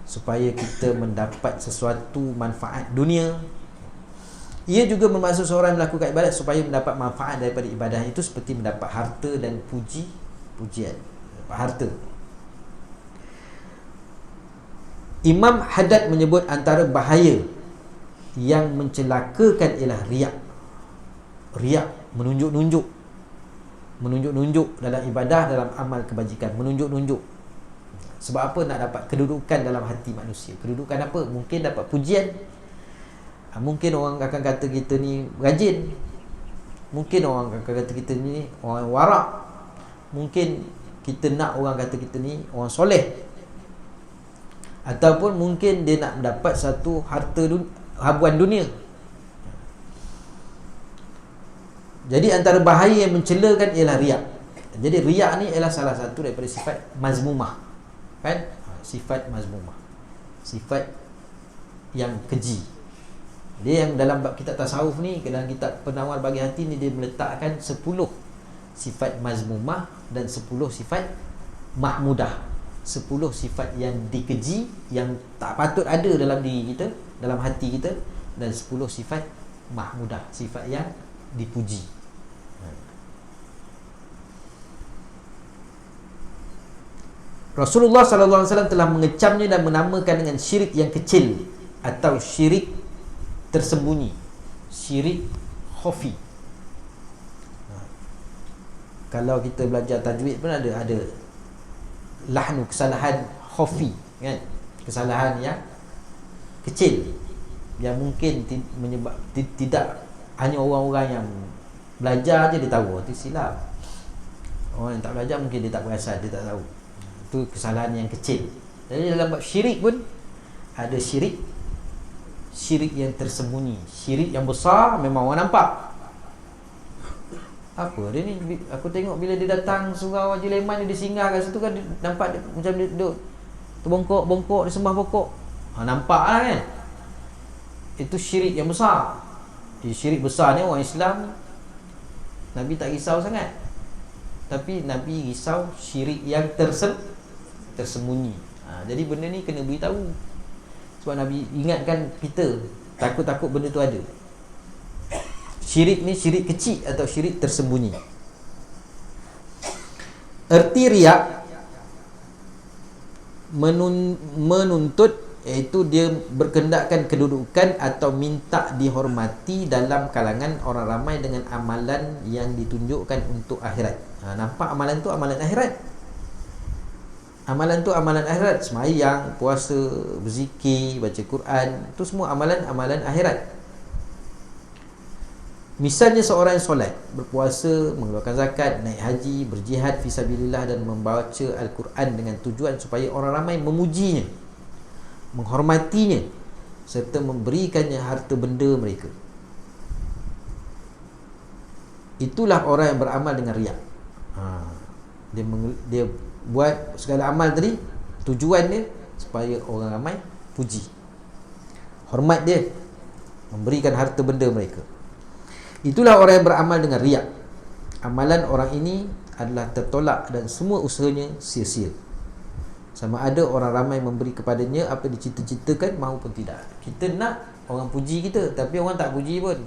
supaya kita mendapat sesuatu manfaat dunia. Ia juga bermaksud seorang melakukan ibadat supaya mendapat manfaat daripada ibadah itu, seperti mendapat harta dan pujian. Dapat harta. Imam Haddad menyebut antara bahaya yang mencelakakan ialah riak. Riak, menunjuk-nunjuk dalam ibadah, dalam amal kebajikan, menunjuk-nunjuk. Sebab apa? Nak dapat kedudukan dalam hati manusia. Kedudukan apa? Mungkin dapat pujian. Mungkin orang akan kata kita ni rajin. Mungkin orang akan kata kita ni orang warak. Mungkin kita nak orang kata kita ni orang soleh. Ataupun mungkin dia nak mendapat satu harta habuan dunia. Jadi antara bahaya yang mencelakan ialah riak. Jadi riak ni ialah salah satu daripada sifat mazmumah. kan? Sifat mazmumah, sifat yang keji. Dia yang dalam bab kitab tasawuf ni, dalam kitab Penawar Bagi Hati ni, dia meletakkan 10 sifat mazmumah dan 10 sifat mahmudah. 10 sifat yang dikeji, yang tak patut ada dalam diri kita, dalam hati kita, dan 10 sifat mahmudah, sifat yang dipuji. Rasulullah sallallahu alaihi wasallam telah mengecamnya dan menamakan dengan syirik yang kecil atau syirik tersembunyi, syirik khafi. Kalau kita belajar tajwid pun ada lahnu, kesalahan khafi, kan? Kesalahan yang kecil yang mungkin menyebab tidak hanya orang-orang yang belajar je dia tahu itu silap. Orang yang tak belajar mungkin dia tak perasan, dia tak tahu. Itu kesalahan yang kecil. Jadi dalam bab syirik pun ada syirik yang tersembunyi. Syirik yang besar memang orang nampak. Apa dia ni, aku tengok bila dia datang surau Haji Leman, dia singgah kat situ kan, dia nampak dia, macam dia duduk terbongkok-bongkok, dia sembah pokok. Nampak lah kan. Itu syirik yang besar. Syirik besar ni orang Islam Nabi tak risau sangat, tapi Nabi risau syirik yang tersembunyi. Jadi benda ni kena beritahu, sebab Nabi ingatkan kita, takut-takut benda tu ada. Syirik ni syirik kecil atau syirik tersembunyi. Erti riak menuntut, iaitu dia berkendakkan kedudukan atau minta dihormati dalam kalangan orang ramai dengan amalan yang ditunjukkan untuk akhirat. Nampak amalan tu amalan akhirat. Amalan tu amalan akhirat. Sembahyang, puasa, berzikir, baca Quran, tu semua amalan-amalan akhirat. Misalnya seorang yang solat, berpuasa, mengeluarkan zakat, naik haji, berjihad fisabilillah dan membaca Al-Quran dengan tujuan supaya orang ramai memujinya, menghormatinya, serta memberikannya harta benda mereka. Itulah orang yang beramal dengan riak. Dia buat segala amal tadi, tujuan dia supaya orang ramai puji, hormat dia, memberikan harta benda mereka. Itulah orang yang beramal dengan riak. Amalan orang ini adalah tertolak dan semua usahanya sia-sia. Sama ada orang ramai memberi kepadanya apa dicita-citakan maupun tidak. Kita nak orang puji kita, tapi orang tak puji pun.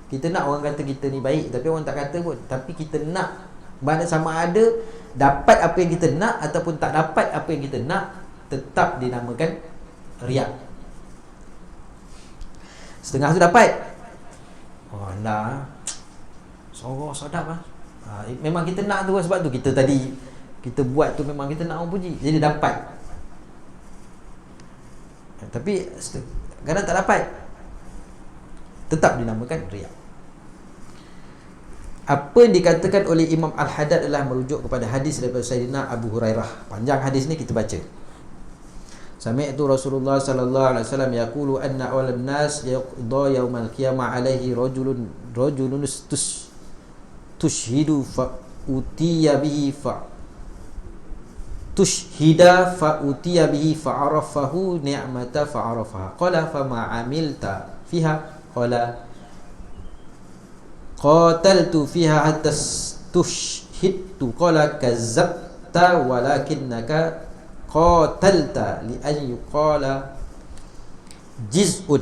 Kita nak orang kata kita ni baik, tapi orang tak kata pun. Tapi kita nak, mana sama ada dapat apa yang kita nak ataupun tak dapat apa yang kita nak, tetap dinamakan riak. Setengah tu dapat, oh lah, sorok sedap lah. Memang kita nak tu, sebab tu kita tadi kita buat tu memang kita nak orang puji, jadi dapat. Tapi kadang tak dapat, tetap dinamakan riak. Apa yang dikatakan oleh Imam Al-Haddad adalah merujuk kepada hadis daripada Sayyidina Abu Hurairah. Panjang hadis ni, kita baca. Sami'tu Rasulullah sallallahu alaihi wasallam yaqulu anna awwalan nas yaqda yaumal qiyamah alaihi rajulun tushhidu fa utiya bihi fa tushhida fa utiya bihi fa arafahu ni'mata fa arafaha qala fa ma amilta fiha qala qataltu fiha hatta tushhidtu qala kazzabta walakinnaka qatalta li an yuqala jiz'un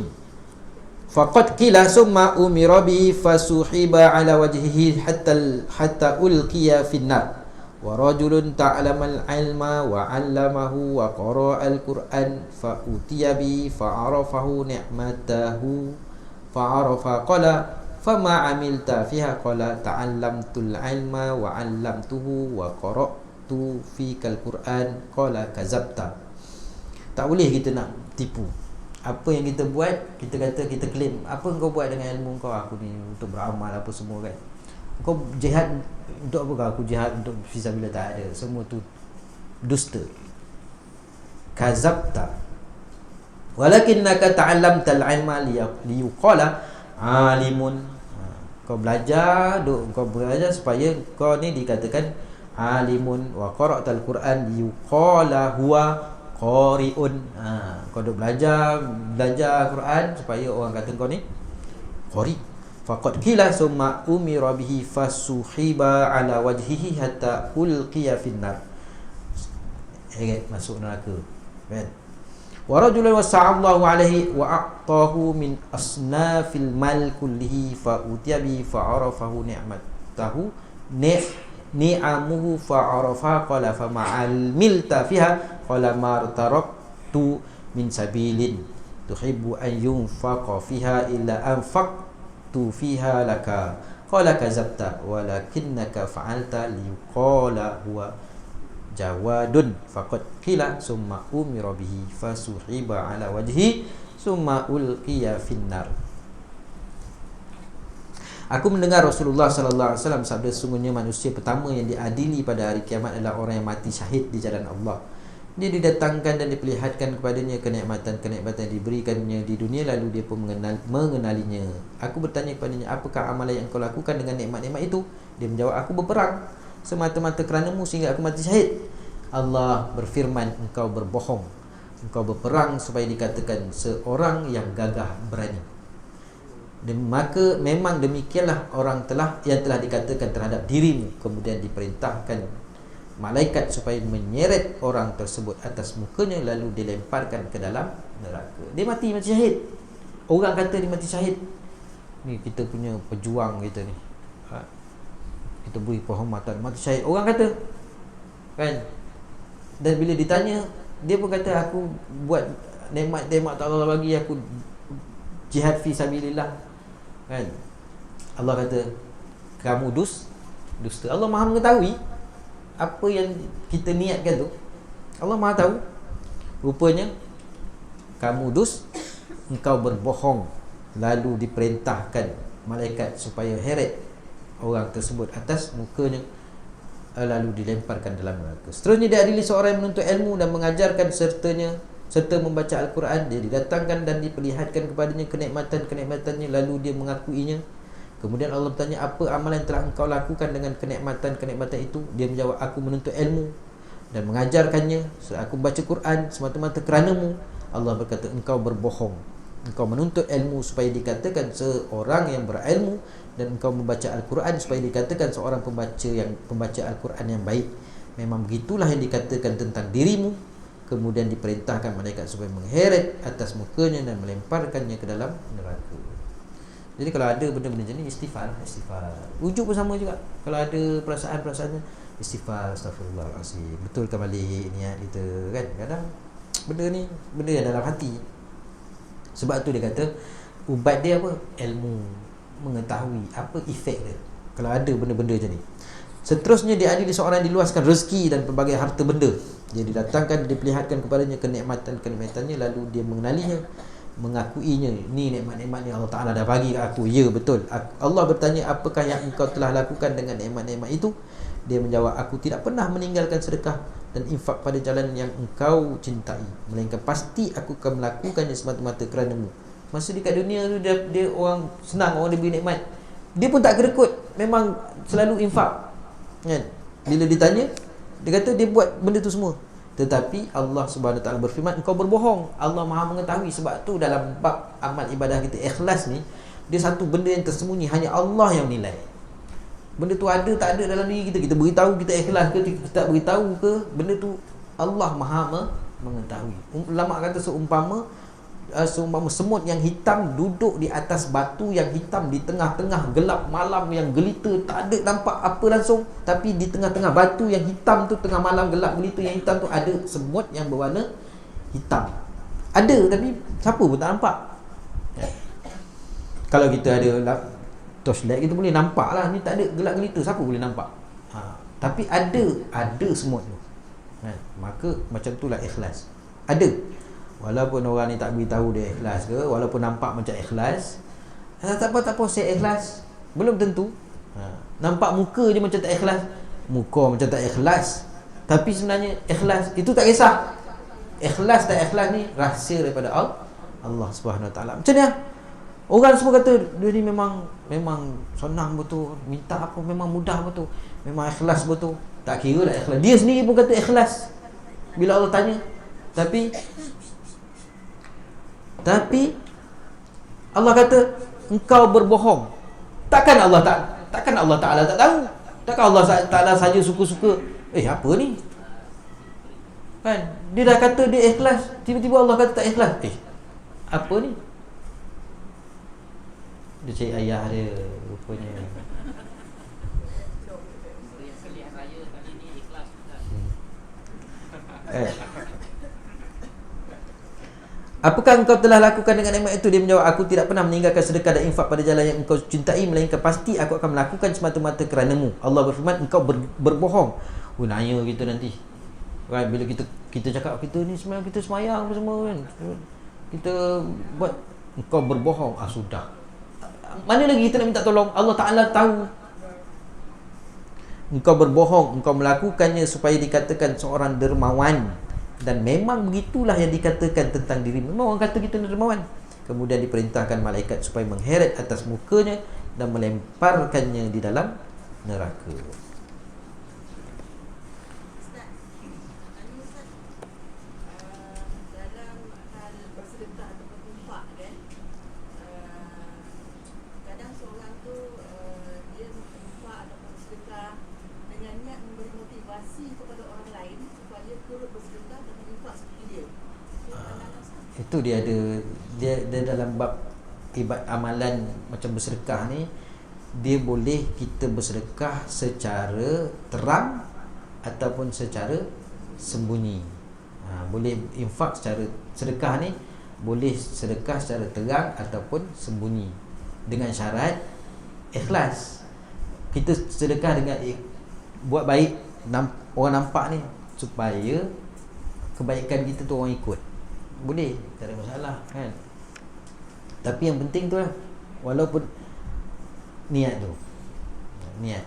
faqad qila summa umira bihi fasuhiba ala wajhihi hatta ulqiya fin nar wa rajulun ta'lamal ilma wa 'allamahu wa qara'a al-Qur'an fa utiya bihi fa arafahu ni'matahu fa arafa qala fama 'amilta fiha qala ta'allamtul ilma wa 'allamtuhu wa qara'tu fikal Qur'an qala kazabta. Tak boleh kita nak tipu. Apa yang kita buat, kita kata, kita claim, apa kau buat dengan ilmu kau? Aku ni untuk beramal apa semua kan. Kau jihad untuk apa? Aku jihad untuk fisabilillah. Tak ada. Semua tu dusta. Kazabta. Walakinnaka ta'allamtal ilma liyuqala alimun. Kau belajar supaya kau ni dikatakan alimun wa qara'tal Quran yuqala huwa qari'un. Kau duk belajar Quran supaya orang kata kau ni qari. Faqad qila summa umira bihi fasuhiba ala wajhihi hatta ulqiya finnar. Masuk neraka. Kan? Wa rajulan wasa'allahu alaihi wa a'tahu min asnafil mal kullihi fa utiya bi fa arafahu ni'matahu ni'amuhu fa arafa qala fa ma'al milta fiha qala martaraktu min sabilin tuhibbu an yunfaqa fiha illa anfaqtu fiha laka qala kazabta walakinnaka fa'alta liqala huwa jawadun faqad qila summa umira bihi fasuhiba ala wajhi summa ulqiya finnar. Aku mendengar Rasulullah sallallahu alaihi wasallam sabda, sungguhnya manusia pertama yang diadili pada hari kiamat adalah orang yang mati syahid di jalan Allah. Dia didatangkan dan diperlihatkan kepadanya kenikmatan-kenikmatan yang diberikannya di dunia, lalu dia pun mengenalinya. Aku bertanya kepadanya, apakah amalan yang kau lakukan dengan nikmat-nikmat itu? Dia menjawab, aku berperang semata-mata kerana-Mu sehingga aku mati syahid. Allah berfirman, engkau berbohong. Engkau berperang supaya dikatakan seorang yang gagah berani. Dan maka memang demikianlah orang yang telah dikatakan terhadap dirimu. Kemudian diperintahkan malaikat supaya menyeret orang tersebut atas mukanya, lalu dilemparkan ke dalam neraka. Dia mati syahid. Orang kata dia mati syahid. Ni kita punya pejuang kita ni. Kita beri penghormatan mati syahid. Orang kata, kan? Dan bila ditanya, dia pun kata, aku buat nikmat-nikmat tak Allah bagi, aku jihad fi sabilillah, kan? Allah kata, kamu dusta. Allah Maha mengetahui apa yang kita niatkan tu. Allah Maha tahu. Rupanya kamu engkau berbohong, lalu diperintahkan malaikat supaya heret orang tersebut atas mukanya, lalu dilemparkan dalam neraka. Seterusnya diadili seorang yang menuntut ilmu dan mengajarkan serta membaca Al-Quran. Dia didatangkan dan diperlihatkan kepadanya kenikmatan-kenikmatannya, lalu dia mengakuinya. Kemudian Allah bertanya, apa amalan yang telah engkau lakukan dengan kenikmatan-kenikmatan itu? Dia menjawab, aku menuntut ilmu dan mengajarkannya. Aku baca Quran semata-mata kerana-Mu. Allah berkata, engkau berbohong. Engkau menuntut ilmu supaya dikatakan seorang yang berilmu, dan engkau membaca Al-Quran supaya dikatakan seorang pembaca Al-Quran yang baik. Memang begitulah yang dikatakan tentang dirimu. Kemudian diperintahkan malaikat supaya mengheret atas mukanya dan melemparkannya ke dalam neraka. Jadi kalau ada benda-benda macam ni, istighfar. Wujud pun sama juga. Kalau ada perasaan-perasaannya, istighfar, astagfirullahalazim, betulkan balik niat kita, kan? Kadang benda yang dalam hati. Sebab tu dia kata ubat dia apa? Ilmu, mengetahui apa efek dia kalau ada benda-benda macam ni. Seterusnya diadili seorang yang diluaskan rezeki dan pelbagai harta benda. Dia didatangkan, diperlihatkan kepadanya kenikmatan-kenikmatannya, lalu dia mengenalinya, mengakuinya. Ni nikmat-nikmat ni Allah Ta'ala dah bagi kat aku. Ya, betul. Allah bertanya, apakah yang engkau telah lakukan dengan nikmat-nikmat itu? Dia menjawab, aku tidak pernah meninggalkan sedekah dan infak pada jalan yang engkau cintai, melainkan pasti aku akan melakukannya semata-mata kerana-Mu. Masa dekat dunia tu dia orang senang, orang dia beri nikmat, dia pun tak kerekut, memang selalu infak, kan? Bila ditanya, dia kata dia buat benda tu semua. Tetapi Allah Subhanahu Wa Taala berfirman, engkau berbohong. Allah Maha mengetahui. Sebab tu dalam bab amal ibadah kita ikhlas ni, dia satu benda yang tersembunyi, hanya Allah yang nilai. Benda tu ada tak ada dalam diri kita, kita beritahu kita ikhlas ke, kita tak beritahu ke, benda tu Allah Maha mengetahui. Ulama kata seumpama semut yang hitam duduk di atas batu yang hitam di tengah-tengah gelap malam yang gelita, tak ada nampak apa langsung, tapi di tengah-tengah batu yang hitam tu, tengah malam gelap gelita yang hitam tu, ada semut yang berwarna hitam. Ada, tapi siapa pun tak nampak. Kalau kita ada torchlight, kita boleh nampak lah. Ni tak ada gelap gelita, siapa boleh nampak? Tapi ada semut tu, maka macam itulah ikhlas. Ada, walaupun orang ni tak beritahu dia ikhlas ke, walaupun nampak macam ikhlas, tak apa saya ikhlas, belum tentu. Nampak muka je macam tak ikhlas, muka macam tak ikhlas, tapi sebenarnya ikhlas. Itu tak kisah. Ikhlas tak ikhlas ni rahsia daripada Allah Subhanahu Wa Taala. Macam ni orang semua kata dia ni memang senang betul, minta apa memang mudah betul, memang ikhlas betul. Tak kira lah ikhlas. Dia sendiri pun kata ikhlas bila Allah tanya. Tapi Allah kata engkau berbohong. Takkan Allah Ta'ala tak tahu? Takkan Allah Ta'ala saja suka-suka apa ni? Kan? Dia dah kata dia ikhlas, tiba-tiba Allah kata tak ikhlas. Apa ni? Dia cari ayah dia rupanya. Apakah engkau telah lakukan dengan nikmat itu? Dia menjawab, aku tidak pernah meninggalkan sedekah dan infak pada jalan yang engkau cintai, melainkan pasti aku akan melakukan semata-mata kerana-Mu. Allah berfirman, engkau berbohong. Nanya kita nanti. Kan, bila kita cakap kita ni semayang, kita semayang apa semua kan. Kita buat, engkau berbohong. Sudah. Mana lagi kita nak minta tolong? Allah Ta'ala tahu. Engkau berbohong, engkau melakukannya supaya dikatakan seorang dermawan. Dan memang begitulah yang dikatakan tentang diri. Memang orang kata kita dermawan. Kemudian diperintahkan malaikat supaya mengheret atas mukanya dan melemparkannya di dalam neraka. Itu dia dalam bab amalan macam bersedekah ni, dia boleh kita bersedekah secara terang ataupun secara sembunyi. Boleh infak secara sedekah ni, boleh sedekah secara terang ataupun sembunyi dengan syarat ikhlas. Kita sedekah dengan buat baik, orang nampak ni supaya kebaikan kita tu orang ikut. Boleh, tak ada masalah kan. Tapi yang penting tu lah, walaupun niat tu, niat.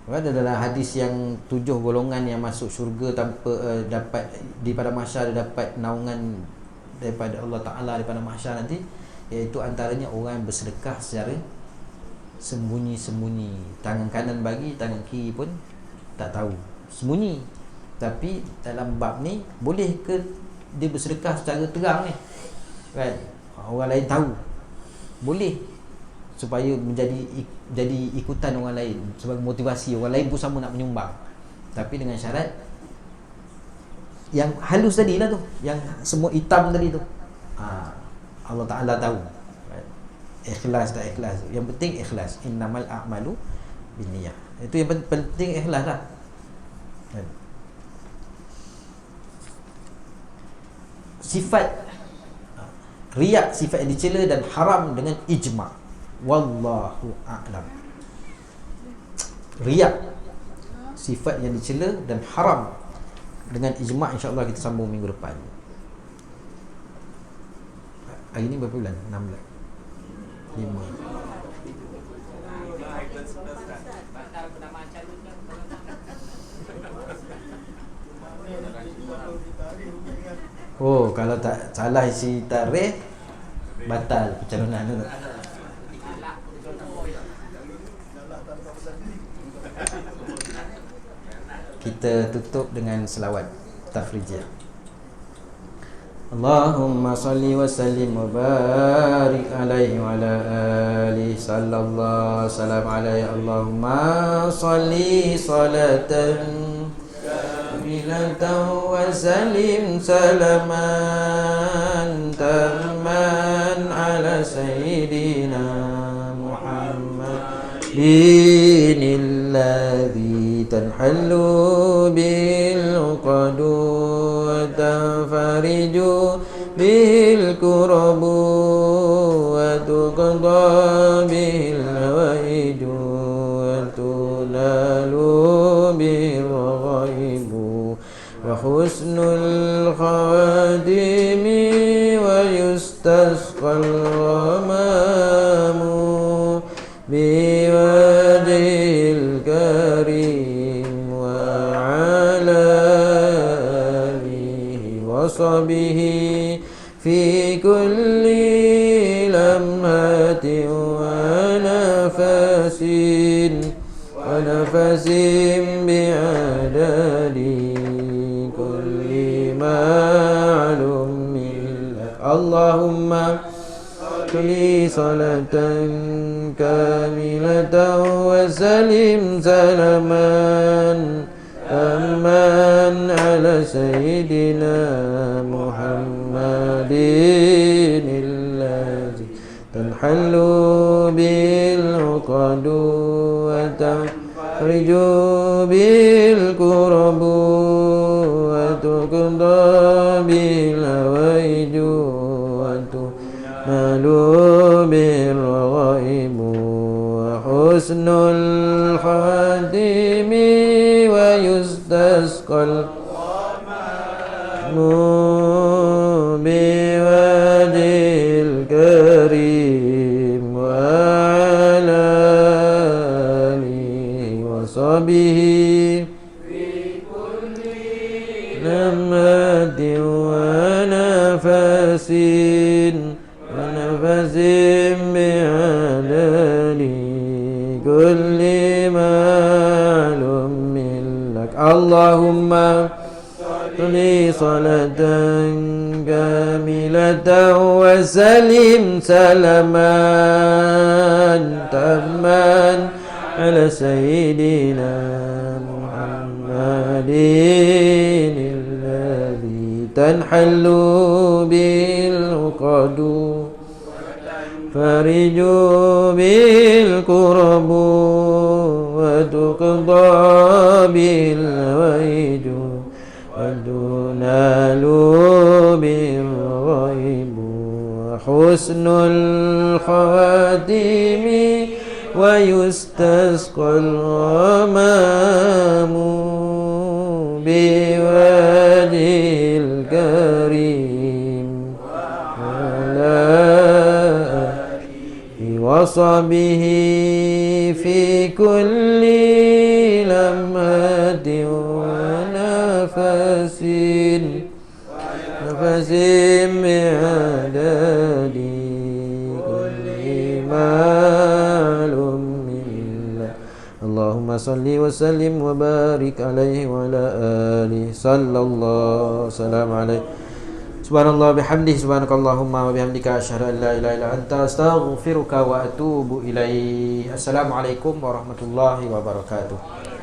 Ada dalam hadis yang 7 golongan yang masuk syurga tanpa dapat di pada mahsyar, dapat naungan daripada Allah Ta'ala di pada mahsyar nanti, iaitu antaranya orang yang bersedekah secara sembunyi-sembunyi. Tangan kanan bagi, tangan kiri pun tak tahu, sembunyi. Tapi dalam bab ni, boleh ke dia bersedekah secara terang ni kan, orang lain tahu? Boleh, supaya jadi ikutan orang lain, sebagai motivasi orang lain pun sama nak menyumbang. Tapi dengan syarat yang halus tadi lah tu, yang semua hitam tadi tu, Allah Ta'ala tahu kan? Ikhlas tak ikhlas, yang penting ikhlas. Innamal a'malu binniyah. Itu yang penting, ikhlas lah kan? Sifat riak, sifat yang dicela dan haram dengan ijma'. Wallahu a'lam. Riak, sifat yang dicela dan haram dengan ijma', insya-Allah kita sambung minggu depan. Hari ni berapa bulan? 6 bulan. 5. Kalau tak salah isi tarikh, batal pencalonan tu. Kita tutup dengan selawat tafrijiyah. Allahumma salli wa sallim wa barik alaihi wa ala alihi sallallahu salam alaihi. Allahumma salli salatan wa salim salaman tamman ala sayyidina Muhammadin alladhi tanhallu bil qadu wa tanfariju bil kurabu wa tuqda bil hawaiju wa tunalu bil ghaibu wa husnul khadimi wa yustasqal ghamamu biwajhil karim wa ala alihi wa sahbihi fi kulli lamhatin wa nafasin wa ونفس بعدد كل معلوم لك اللهم صل صلاة كاملة وسلم سلاما أمان على سيدنا محمد الذي تنحل بالعقد وتخرج بالكرب وتقضى بالهوائج وتنال بالرغائب وحسن الخاتم ويستسقى بوجه الكريم وعلى آله وصحبه في كل لمحة ونفس بعدد كل معلوم لك اللهم صل صلاة كاملة وسلم سلاما تاما على سيدنا محمد الذي تنحل بالعقد فرج بالكرب وتقضى بالهوائج وتنال بالغيب وحسن الخواتم ويستسقى الغمام بوجه الكريم على وصحبه في كل لمحة ونفس بعدد كل معلوم لك اللهم صل وسلم وبارك عليه وعلى آله صلى الله وسلم عليه Subhanallah bihamdihi subhanakallahumma wa bihamdika asyhadu an la ilaha illa anta astaghfiruka wa atubu ilaik. Assalamualaikum warahmatullahi wabarakatuh.